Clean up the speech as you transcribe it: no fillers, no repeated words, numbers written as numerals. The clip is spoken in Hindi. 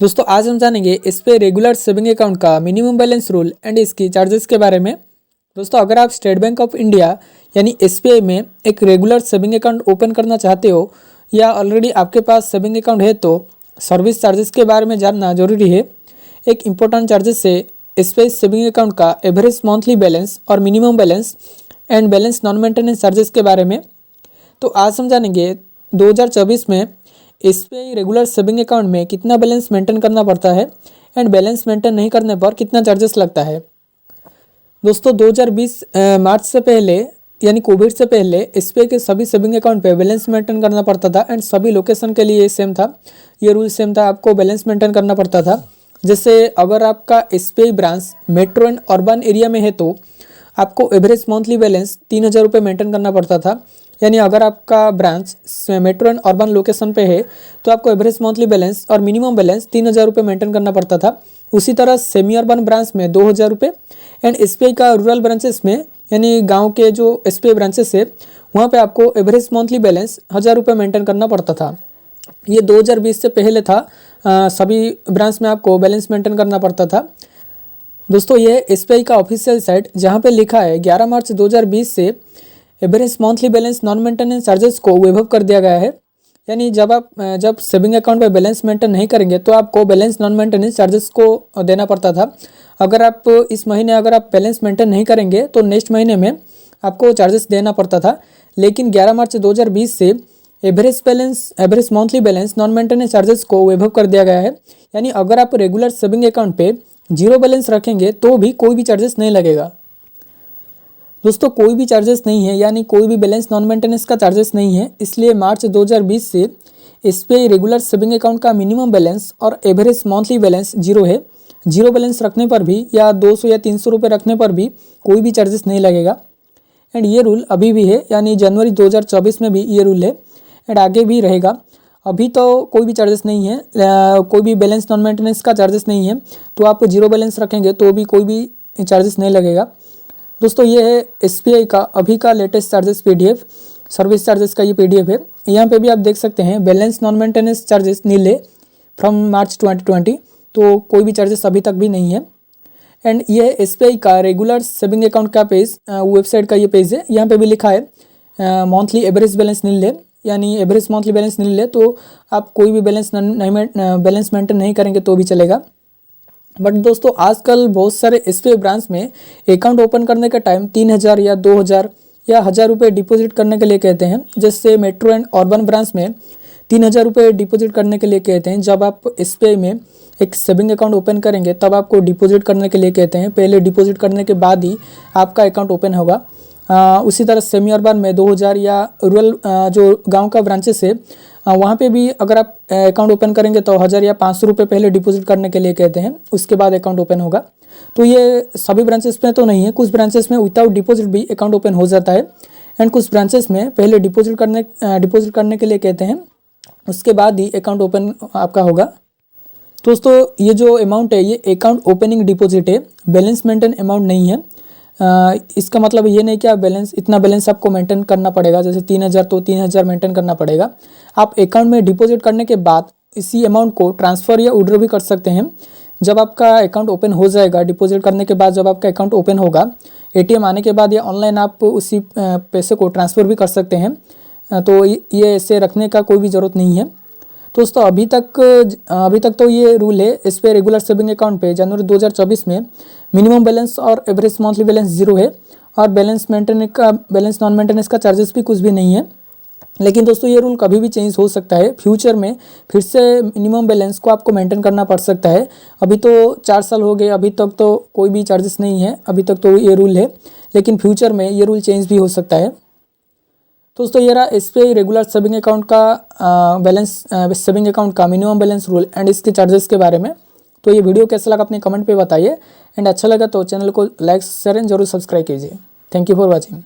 दोस्तों आज हम जानेंगे इस पे रेगुलर सेविंग अकाउंट का मिनिमम बैलेंस रूल एंड इसकी चार्जेस के बारे में। दोस्तों अगर आप स्टेट बैंक ऑफ इंडिया यानी एसबीआई में एक रेगुलर सेविंग अकाउंट ओपन करना चाहते हो या ऑलरेडी आपके पास सेविंग अकाउंट है तो सर्विस चार्जेस के बारे में जानना जरूरी है। एक इम्पोर्टेंट चार्जेस है एसबीआई सेविंग अकाउंट का एवरेज मंथली बैलेंस और minimum balance and balance non maintenance charges के बारे में। तो आज हम जानेंगे 2024 में एसबीआई रेगुलर सेविंग अकाउंट में कितना बैलेंस मेंटेन करना पड़ता है एंड बैलेंस मेंटेन नहीं करने पर कितना चार्जेस लगता है। दोस्तों 2020 मार्च से पहले यानी कोविड से पहले एसबीआई के सभी सेविंग अकाउंट पे बैलेंस मेंटेन करना पड़ता था एंड सभी लोकेशन के लिए सेम था, ये रूल सेम था, आपको बैलेंस मेंटेन करना पड़ता था। जैसे अगर आपका SBI branch metro and urban area में है तो आपको एवरेज मंथली बैलेंस 3,000 रुपये मेंटेन करना पड़ता था। यानी अगर आपका branch metro and urban location पे है तो आपको एवरेज मंथली बैलेंस और मिनिमम बैलेंस 3,000 रुपये मेंटेन करना पड़ता था। उसी तरह सेमी अर्बन ब्रांच में 2,000 रुपये एंड एसबीआई का रूरल ब्रांचेस में यानी गांव के जो एसबीआई ब्रांचेस है वहाँ पे आपको एवरेज मंथली बैलेंस 1,000 रुपये मेंटेन करना पड़ता था। ये 2020 से पहले था, सभी ब्रांच में आपको बैलेंस मेंटेन करना पड़ता था। दोस्तों ये एसबीआई का ऑफिशियल साइट जहाँ पे लिखा है 11 मार्च 2020 से average monthly balance non maintenance charges को वेव कर दिया गया है। यानी जब सेविंग अकाउंट में बैलेंस मेंटेन नहीं करेंगे तो आपको बैलेंस नॉन मेंटेनेंस चार्जेस को देना पड़ता था। अगर आप इस महीने अगर आप बैलेंस मेंटेन नहीं करेंगे तो नेक्स्ट महीने में आपको चार्जेस देना पड़ता था। लेकिन 11 मार्च 2020 से average monthly balance non maintenance charges को वेव कर दिया गया है। यानी अगर आप रेगुलर सेविंग अकाउंट पे जीरो बैलेंस रखेंगे तो भी कोई भी चार्जेस नहीं लगेगा। दोस्तों कोई भी चार्जेस नहीं है, यानी कोई भी बैलेंस नॉन मेंटेनेंस का चार्जेस नहीं है। इसलिए मार्च 2020 से एसबीआई रेगुलर सेविंग अकाउंट का मिनिमम बैलेंस और एवरेज मंथली बैलेंस जीरो है। जीरो बैलेंस रखने पर भी या 200 या 300 रुपये रखने पर भी कोई भी चार्जेस नहीं लगेगा। एंड ये रूल अभी भी है, यानी जनवरी 2024 में भी ये रूल है एंड आगे भी रहेगा। अभी तो कोई भी चार्जेस नहीं है, कोई भी बैलेंस नॉन मेंटेनेंस का चार्जेस नहीं है, तो आप जीरो बैलेंस रखेंगे तो भी कोई भी चार्जेस नहीं लगेगा। दोस्तों ये है एसबीआई का अभी का latest charges PDF, service charges का ये पीडीएफ है। यहाँ पे भी आप देख सकते हैं बैलेंस नॉन मेंटेनेंस चार्जेस नील है फ्रॉम मार्च 2020, तो कोई भी चार्जेस अभी तक भी नहीं है। एंड ये है एसबीआई का रेगुलर सेविंग अकाउंट का पेज, वेबसाइट का ये पेज है। यहाँ पे भी लिखा है मंथली एवरेज बैलेंस नील है, यानी एवरेज मंथली बैलेंस नील है, तो आप कोई भी बैलेंस बैलेंस मेंटेन नहीं करेंगे तो भी चलेगा। बट दोस्तों आजकल बहुत सारे एसबीआई ब्रांच में अकाउंट ओपन करने का टाइम 3,000 या 2,000 या 1,000 रुपये डिपॉजिट करने के लिए कहते हैं। जैसे मेट्रो एंड अर्बन ब्रांच में 3,000 रुपये डिपॉजिट करने के लिए कहते हैं। जब आप एसबीआई में एक सेविंग अकाउंट ओपन करेंगे तब आपको डिपॉजिट करने के लिए कहते हैं। पहले डिपॉजिट करने के बाद ही आपका अकाउंट ओपन होगा। उसी तरह सेमी अर्बन में 2,000 या रूरल जो गांव का ब्रांचेस है वहाँ पे भी अगर आप अकाउंट ओपन करेंगे तो 1,000 या 500 रुपये पहले डिपॉजिट करने के लिए कहते हैं, उसके बाद अकाउंट ओपन होगा। तो ये सभी ब्रांचेस में तो नहीं है, कुछ ब्रांचेस में विदाउट डिपॉजिट भी अकाउंट ओपन हो जाता है एंड कुछ ब्रांचेस में पहले डिपॉजिट करने के लिए कहते हैं, उसके बाद ही अकाउंट ओपन आपका होगा। दोस्तों ये जो अमाउंट है ये अकाउंट ओपनिंग डिपॉजिट है, बैलेंस मेंटेन अमाउंट नहीं है। इसका मतलब ये नहीं कि आप इतना बैलेंस आपको मेंटेन करना पड़ेगा, जैसे 3,000 तो 3,000 मेंटेन करना पड़ेगा। आप अकाउंट में डिपॉजिट करने के बाद इसी अमाउंट को ट्रांसफ़र या विड्रॉ भी कर सकते हैं। जब आपका अकाउंट ओपन हो जाएगा, डिपॉजिट करने के बाद जब आपका अकाउंट ओपन होगा, एटीएम आने के बाद या ऑनलाइन आप उसी पैसे को ट्रांसफ़र भी कर सकते हैं। तो ये ऐसे रखने का कोई भी ज़रूरत नहीं है। दोस्तों अभी तक तो ये रूल है इस पे रेगुलर सेविंग अकाउंट पे जनवरी 2024 में मिनिमम बैलेंस और एवरेज मंथली बैलेंस जीरो है और बैलेंस नॉन मेंटेनेंस का चार्जेस भी कुछ भी नहीं है। लेकिन दोस्तों ये रूल कभी भी चेंज हो सकता है, फ्यूचर में फिर से मिनिमम बैलेंस को आपको मेंटेन करना पड़ सकता है। अभी तो 4 साल हो गए, अभी तक तो कोई भी चार्जेस नहीं है, अभी तक तो ये रूल है, लेकिन फ्यूचर में ये रूल चेंज भी हो सकता है। दोस्तों ये रहा एसबीआई रेगुलर सेविंग अकाउंट का सेविंग अकाउंट का मिनिमम बैलेंस रूल एंड इसके चार्जेस के बारे में। तो ये वीडियो कैसा लगा अपने कमेंट पे बताइए एंड अच्छा लगा तो चैनल को लाइक शेयर एंड जरूर सब्सक्राइब कीजिए। Thank you for watching.